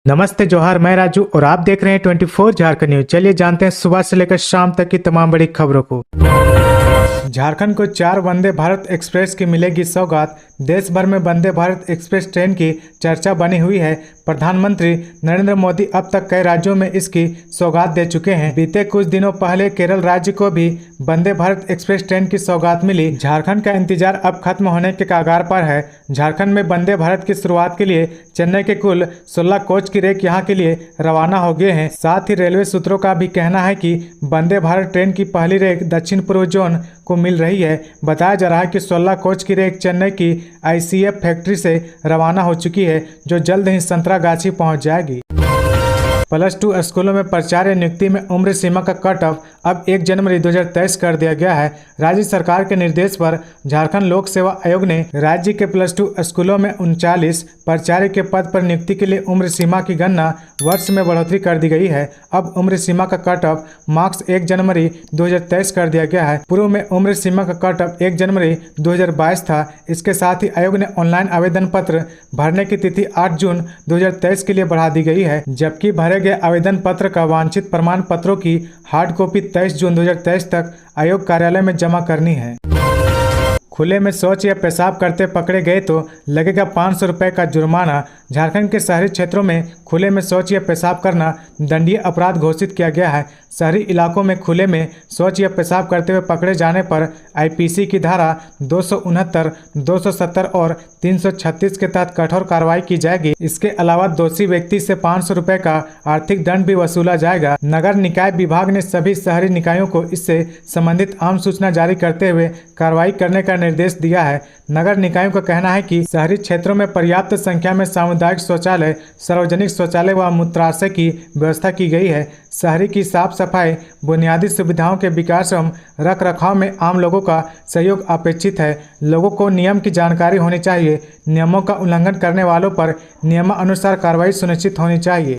नमस्ते जोहार, मैं राजू और आप देख रहे हैं 24 झारखंड न्यूज। चलिए जानते हैं सुबह से लेकर शाम तक की तमाम बड़ी खबरों को। झारखंड को 4 वंदे भारत एक्सप्रेस की मिलेगी सौगात। देश भर में वंदे भारत एक्सप्रेस ट्रेन की चर्चा बनी हुई है। प्रधानमंत्री नरेंद्र मोदी अब तक कई राज्यों में इसकी सौगात दे चुके हैं। बीते कुछ दिनों पहले केरल राज्य को भी वंदे भारत एक्सप्रेस ट्रेन की सौगात मिली। झारखंड का इंतजार अब खत्म होने के कगार पर है। झारखंड में वंदे भारत की शुरुआत के लिए चेन्नई के कुल 16 कोच की रेक यहाँ के लिए रवाना हो गए हैं। साथ ही रेलवे सूत्रों का भी कहना है कि वंदे भारत ट्रेन की पहली रेक दक्षिण पूर्व जोन को मिल रही है। बताया जा रहा है कि 16 कोच की रेक चेन्नई की ICF फैक्ट्री से रवाना हो चुकी है, जो जल्द ही संतरागाछी पहुंच जाएगी। +2 स्कूलों में प्राचार्य नियुक्ति में उम्र सीमा का कट ऑफ अब 1 जनवरी 2023 कर दिया गया है। राज्य सरकार के निर्देश पर झारखंड लोक सेवा आयोग ने राज्य के +2 स्कूलों में 39 प्राचार्य के पद पर नियुक्ति के लिए उम्र सीमा की गणना वर्ष में बढ़ोतरी कर दी गई है। अब उम्र सीमा का कट ऑफ मार्क्स 1 जनवरी 2023 कर दिया गया है। पूर्व में उम्र सीमा का कट ऑफ 1 जनवरी 2022 था। इसके साथ ही आयोग ने ऑनलाइन आवेदन पत्र भरने की तिथि 8 जून 2023 के लिए बढ़ा दी गई है, जबकि भरे गए आवेदन पत्र का वांछित प्रमाण पत्रों की हार्ड कॉपी 23 जून 2023 तक आयोग कार्यालय में जमा करनी है। खुले में शौच या पेशाब करते पकड़े गए तो लगेगा 500 रुपये का जुर्माना। झारखंड के शहरी क्षेत्रों में खुले में शौच या पेशाब करना दंडनीय अपराध घोषित किया गया है। शहरी इलाकों में खुले में शौच या पेशाब करते हुए पकड़े जाने पर IPC की धारा 269, 270 और 336 के तहत कठोर कार्रवाई की जाएगी। इसके अलावा दोषी व्यक्ति से 500 रुपये का आर्थिक दंड भी वसूला जाएगा। नगर निकाय विभाग ने सभी शहरी निकायों को इससे संबंधित आम सूचना जारी करते हुए कार्रवाई करने का निर्देश दिया है। नगर निकायों का कहना है कि शहरी क्षेत्रों में पर्याप्त संख्या में सामुदायिक शौचालय, सार्वजनिक शौचालय व मूत्राशय की व्यवस्था की गई है। शहरी की साफ सफाई, बुनियादी सुविधाओं के विकास एवं रख रखाव में आम लोगों का सहयोग अपेक्षित है। लोगों को नियम की जानकारी होनी चाहिए। नियमों का उल्लंघन करने वालों पर नियमानुसार कार्रवाई सुनिश्चित होनी चाहिए।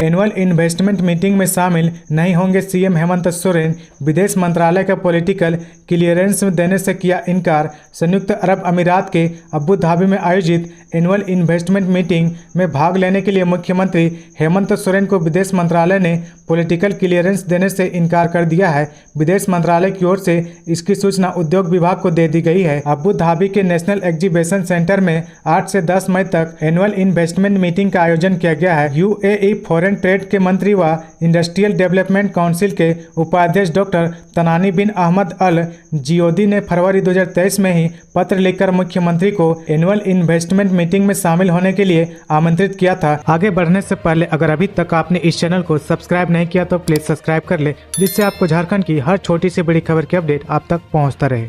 एनुअल इन्वेस्टमेंट मीटिंग में शामिल नहीं होंगे CM हेमंत सोरेन। विदेश मंत्रालय का पॉलिटिकल क्लियरेंस देने से किया इनकार। संयुक्त अरब अमीरात के अबू धाबी में आयोजित एनुअल इन्वेस्टमेंट मीटिंग में भाग लेने के लिए मुख्यमंत्री हेमंत सोरेन को विदेश मंत्रालय ने पॉलिटिकल क्लियरेंस देने से इनकार कर दिया है। विदेश मंत्रालय की ओर से इसकी सूचना उद्योग विभाग को दे दी गई है। अबू धाबी के नेशनल एग्जीबिशन सेंटर में 8 से 10 मई तक एनुअल इन्वेस्टमेंट मीटिंग का आयोजन किया गया है। UAE फॉरेन ट्रेड के मंत्री व इंडस्ट्रियल डेवलपमेंट काउंसिल के उपाध्यक्ष डॉक्टर तनानी बिन अहमद अल जियोदी ने फरवरी 2023 में ही पत्र लिखकर मुख्यमंत्री को एनुअल इन्वेस्टमेंट मीटिंग में शामिल होने के लिए आमंत्रित किया था। आगे बढ़ने से पहले अगर अभी तक आपने इस चैनल को सब्सक्राइब नहीं किया तो प्लीज सब्सक्राइब कर ले, जिससे आपको झारखंड की हर छोटी से बड़ी खबर की अपडेट आप तक पहुंचता रहे।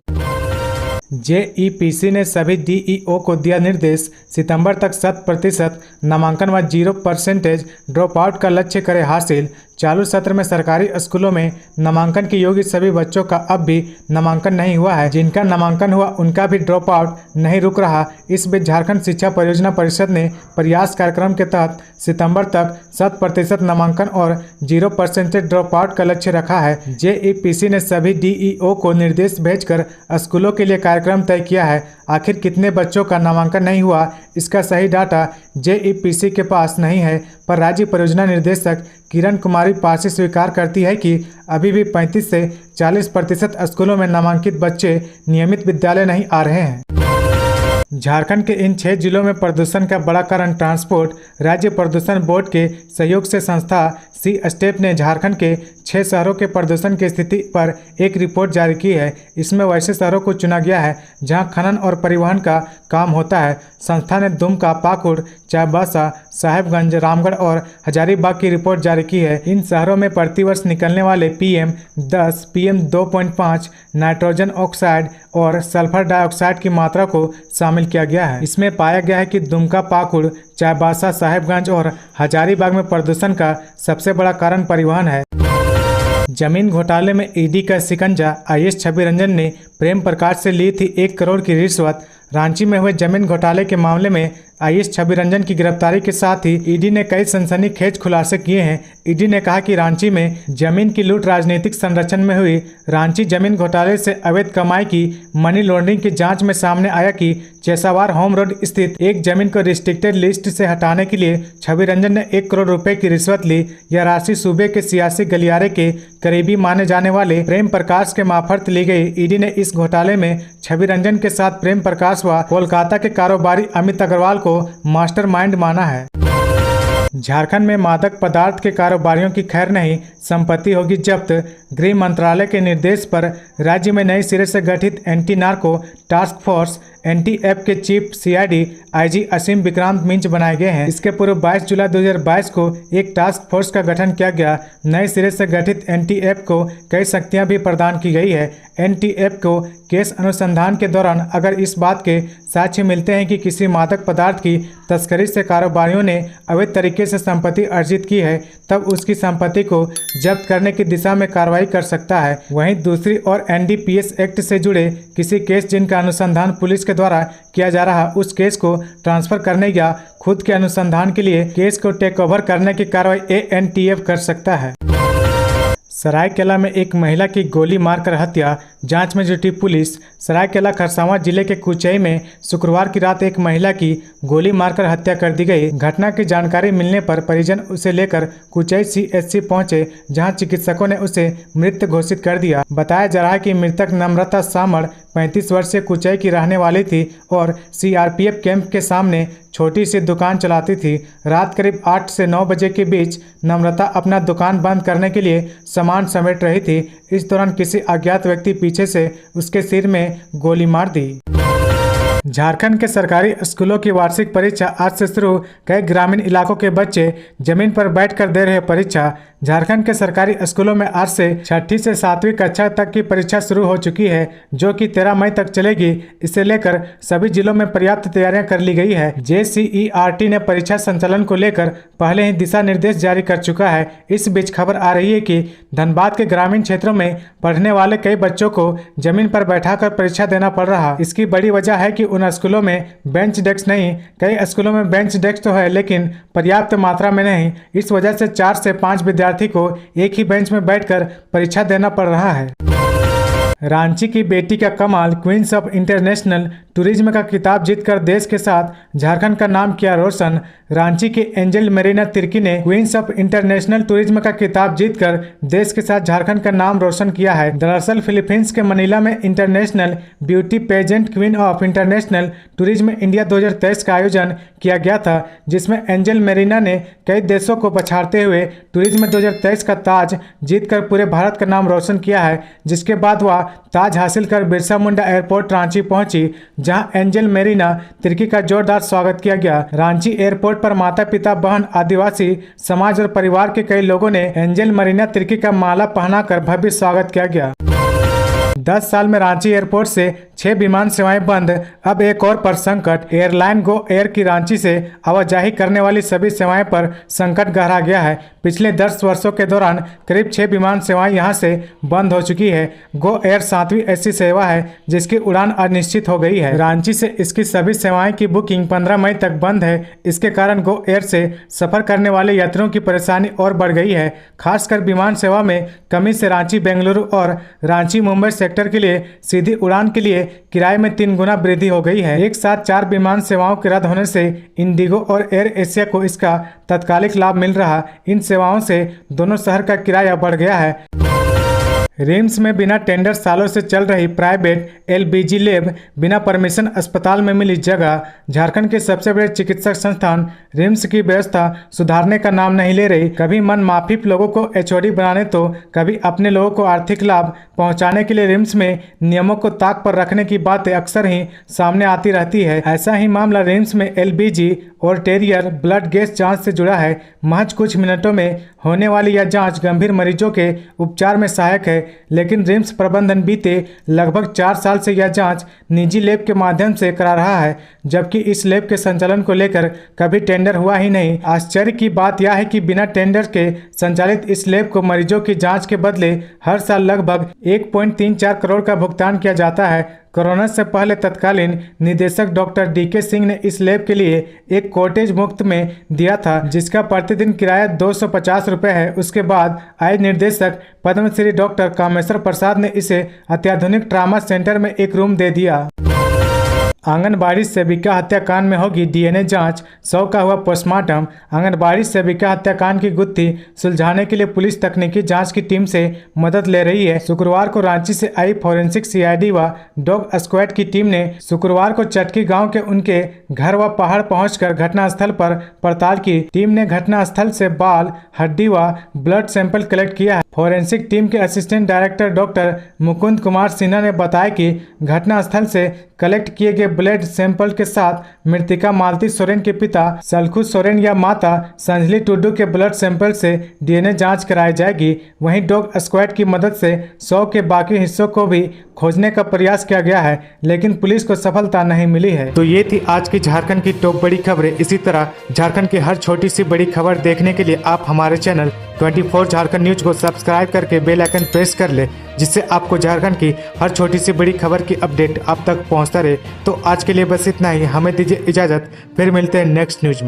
JEPC ने सभी DEO को दिया निर्देश, सितंबर तक 100% नामांकन व 0% ड्रॉप आउट का लक्ष्य करे हासिल। चालू सत्र में सरकारी स्कूलों में नामांकन के योग्य सभी बच्चों का अब भी नामांकन नहीं हुआ है। जिनका नामांकन हुआ उनका भी ड्रॉप आउट नहीं रुक रहा। इस बीच झारखंड शिक्षा परियोजना परिषद ने प्रयास कार्यक्रम के तहत सितंबर तक 100% नामांकन और 0% ड्रॉप आउट का लक्ष्य रखा है। JEPC ने सभी DEO को निर्देश भेजकर स्कूलों के लिए कार्यक्रम तय किया है। आखिर कितने बच्चों का नामांकन नहीं हुआ, इसका सही डाटा JEPC के पास नहीं है, पर राज्य परियोजना निर्देशक किरण कुमारी पासी स्वीकार करती है कि अभी भी 35 से 40% स्कूलों में नामांकित बच्चे नियमित विद्यालय नहीं आ रहे हैं। झारखंड के इन 6 जिलों में प्रदूषण का बड़ा कारण ट्रांसपोर्ट। राज्य प्रदूषण बोर्ड के सहयोग से संस्था C-STEP ने झारखंड के 6 शहरों के प्रदूषण की स्थिति पर एक रिपोर्ट जारी की है। इसमें वैसे शहरों को चुना गया है जहां खनन और परिवहन का काम होता है। संस्था ने दुमका, पाकुड़, चाईबासा, साहेबगंज, रामगढ़ और हजारीबाग की रिपोर्ट जारी की है। इन शहरों में प्रतिवर्ष निकलने वाले PM10, PM2.5 नाइट्रोजन ऑक्साइड और सल्फर डाइऑक्साइड की मात्रा को शामिल किया गया है। इसमें पाया गया है कि दुमका, पाकुड़, चाईबासा, साहेबगंज और हजारीबाग में प्रदूषण का सबसे बड़ा कारण परिवहन है। जमीन घोटाले में ED का शिकंजा। IAS छवि रंजन ने प्रेम प्रकाश से ली थी 1 करोड़ की रिश्वत। रांची में हुए जमीन घोटाले के मामले में आईएएस छवि रंजन की गिरफ्तारी के साथ ही ईडी ने कई सनसनीखेज खुलासे किए हैं। ईडी ने कहा कि रांची में जमीन की लूट राजनीतिक संरचना में हुई रांची जमीन घोटाले से अवैध कमाई की मनी लॉन्ड्रिंग की जांच में सामने आया कि चेसावार होम रोड स्थित एक जमीन को रिस्ट्रिक्टेड लिस्ट से हटाने के लिए छवि रंजन ने 1 करोड़ रुपए की रिश्वत ली। यह राशि सूबे के सियासी गलियारे के करीबी माने जाने वाले प्रेम प्रकाश के मार्फत ली गई। ईडी ने इस घोटाले में छवि रंजन के साथ प्रेम प्रकाश व कोलकाता के कारोबारी अमित अग्रवाल को मास्टरमाइंड माना है। झारखंड में मादक पदार्थ के कारोबारियों की खैर नहीं, संपत्ति होगी जब्त। गृह मंत्रालय के निर्देश पर राज्य में नए सिरे से गठित anti narco task force NTF के चीफ CID IG असीम विक्रांत मिंज बनाए गए हैं। इसके पूर्व 22 जुलाई 2022 को एक टास्क फोर्स का गठन किया गया। नए सिरे से गठित NTF को कई शक्तियां भी प्रदान की गई है। NTF को केस अनुसंधान के दौरान अगर इस बात के साक्ष्य मिलते हैं कि किसी मादक पदार्थ की तस्करी से कारोबारियों ने अवैध तरीके से संपत्ति अर्जित की है, तब उसकी संपत्ति को जब्त करने की दिशा में कार्रवाई कर सकता है। वहीं दूसरी ओर NDPS एक्ट से जुड़े किसी केस जिनका अनुसंधान पुलिस के द्वारा किया जा रहा, उस केस को ट्रांसफर करने या खुद के अनुसंधान के लिए केस को टेक ओवर करने की कार्रवाई ANTF कर सकता है। सरायकेला में एक महिला की गोली मारकर हत्या, जांच में जुटी पुलिस। सरायकेला खरसावां जिले के कुचई में शुक्रवार की रात एक महिला की गोली मारकर हत्या कर दी गई। घटना की जानकारी मिलने पर परिजन उसे लेकर कुचई CHC पहुंचे, जहां चिकित्सकों ने उसे मृत घोषित कर दिया। बताया जा रहा है कि मृतक नम्रता सामड़ 35 वर्षीय कुचई की रहने वाली थी और CRPF कैंप के सामने छोटी सी दुकान चलाती थी। रात करीब 8 से 9 बजे के बीच नम्रता अपना दुकान बंद करने के लिए सामान समेट रही थी। इस दौरान किसी अज्ञात व्यक्ति पीछे से उसके सिर में गोली मार दी। झारखंड के सरकारी स्कूलों की वार्षिक परीक्षा आज से शुरू। कई ग्रामीण इलाकों के बच्चे जमीन पर बैठकर दे रहे परीक्षा। झारखंड के सरकारी स्कूलों में आज से 6ठी से 7वीं कक्षा तक की परीक्षा शुरू हो चुकी है, जो कि 13 मई तक चलेगी। इसे लेकर सभी जिलों में पर्याप्त तैयारियां कर ली गई है। JCERT ने परीक्षा संचालन को लेकर पहले ही दिशा निर्देश जारी कर चुका है। इस बीच खबर आ रही है कि धनबाद के ग्रामीण क्षेत्रों में पढ़ने वाले कई बच्चों को जमीन पर बैठाकर परीक्षा देना पड़ रहा। इसकी बड़ी वजह है कि उन स्कूलों में बेंच डेस्क नहीं। कई स्कूलों में बेंच डेस्क तो है, लेकिन पर्याप्त मात्रा में नहीं। इस वजह से 4 से 5 विद्यार्थी को एक ही बेंच में बैठकर परीक्षा देना पड़ रहा है। रांची की बेटी का कमाल, क्वींस ऑफ इंटरनेशनल टूरिज्म का खिताब जीतकर देश के साथ झारखंड का नाम किया रोशन। रांची के एंजल मेरीना तिर्की ने क्वींस ऑफ इंटरनेशनल टूरिज्म का खिताब जीतकर देश के साथ झारखंड का नाम रोशन किया है। दरअसल फिलीपींस के मनीला में international beauty pageant queen of international tourism India 2023 का आयोजन किया गया था, जिसमें एंजल मेरीना ने कई देशों को पछाड़ते हुए टूरिज्म 2023 का ताज जीतकर पूरे भारत का नाम रोशन किया है। जिसके बाद वह ताज हासिल कर बिरसा मुंडा एयरपोर्ट रांची पहुंची, जहां एंजल मेरीना तिर्की का जोरदार स्वागत किया गया। रांची एयरपोर्ट पर माता पिता, बहन, आदिवासी समाज और परिवार के कई लोगों ने एंजल मेरीना तिर्की का माला पहनाकर भव्य स्वागत किया गया। 10 साल में रांची एयरपोर्ट से 6 विमान सेवाएं बंद, अब एक और पर संकट। एयरलाइन गो एयर की रांची से आवाजाही करने वाली सभी सेवाएं पर संकट गहरा गया है। पिछले 10 वर्षों के दौरान करीब 6 विमान सेवाएं यहां से बंद हो चुकी है। गो एयर 7वीं ऐसी सेवा है जिसकी उड़ान अनिश्चित हो गई है। रांची से इसकी सभी सेवाएं की बुकिंग 15 मई तक बंद है। इसके कारण गो एयर से सफर करने वाले यात्रियों की परेशानी और बढ़ गई है। खासकर विमान सेवा में कमी से रांची बेंगलुरु और रांची मुंबई सेक्टर के लिए सीधी उड़ान के लिए किराए में 3 गुना वृद्धि हो गई है। एक साथ 4 विमान सेवाओं के रद्द होने से इंडिगो और एयर एशिया को इसका तत्कालिक लाभ मिल रहा। इन सेवाओं से दोनों शहर का किराया बढ़ गया है। रिम्स में बिना टेंडर सालों से चल रही प्राइवेट LBG लैब, बिना परमिशन अस्पताल में मिली जगह। झारखंड के सबसे बड़े चिकित्सक संस्थान रिम्स की व्यवस्था सुधारने का नाम नहीं ले रही। कभी मन माफी लोगों को HOD बनाने तो कभी अपने लोगों को आर्थिक लाभ पहुंचाने के लिए रिम्स में नियमों को ताक पर रखने की बातें अक्सर ही सामने आती रहती है। ऐसा ही मामला रिम्स में LBG और टेरियर ब्लड गैस जांच से जुड़ा है। महज कुछ मिनटों में होने वाली यह जांच गंभीर मरीजों के उपचार में सहायक है, लेकिन रिम्स प्रबंधन बीते लगभग 4 साल से यह जांच निजी लैब के माध्यम से करा रहा है, जबकि इस लैब के संचालन को लेकर कभी टेंडर हुआ ही नहीं। आश्चर्य की बात यह है कि बिना टेंडर के संचालित इस लैब को मरीजों की जांच के बदले हर साल लगभग 1.34 करोड़ का भुगतान किया जाता है। कोरोना से पहले तत्कालीन निदेशक डॉक्टर DK सिंह ने इस लैब के लिए एक कॉटेज मुफ्त में दिया था, जिसका प्रतिदिन किराया 250 रुपये है। उसके बाद आए निर्देशक पद्मश्री डॉक्टर कामेश्वर प्रसाद ने इसे अत्याधुनिक ट्रामा सेंटर में एक रूम दे दिया। आंगनबाड़ी सेविका हत्याकांड में होगी DNA जांच, 100 का हुआ पोस्टमार्टम। आंगनबाड़ी सेविका हत्याकांड की गुत्थी सुलझाने के लिए पुलिस तकनीकी जांच की टीम से मदद ले रही है। शुक्रवार को रांची से आई फॉरेंसिक CID व डॉग स्क्वाड की टीम ने शुक्रवार को चटकी गांव के उनके घर व पहाड़ पहुंचकर घटनास्थल पर पड़ताल की। टीम ने घटनास्थल से बाल, हड्डी व ब्लड सैंपल कलेक्ट किया है। फॉरेंसिक टीम के assistant director doctor Mukund Kumar Sinha ने बताया कि घटनास्थल से कलेक्ट किए गए ब्लड सैंपल के साथ मृतिका मालती सोरेन के पिता सलखू सोरेन या माता संजली टुड्डू के ब्लड सैंपल से DNA जांच कराई जाएगी। वहीं डॉग स्क्वाड की मदद से 100 के बाकी हिस्सों को भी खोजने का प्रयास किया गया है, लेकिन पुलिस को सफलता नहीं मिली है। तो ये थी आज की झारखंड की टॉप बड़ी खबरें। इसी तरह झारखंड की हर छोटी सी बड़ी खबर देखने के लिए आप हमारे चैनल 24 झारखंड न्यूज को सब्सक्राइब करके बेल आइकन प्रेस कर ले, जिससे आपको झारखंड की हर छोटी सी बड़ी खबर की अपडेट आप तक पहुंचता रहे। तो आज के लिए बस इतना ही, हमें दीजिए इजाजत, फिर मिलते हैं नेक्स्ट न्यूज में।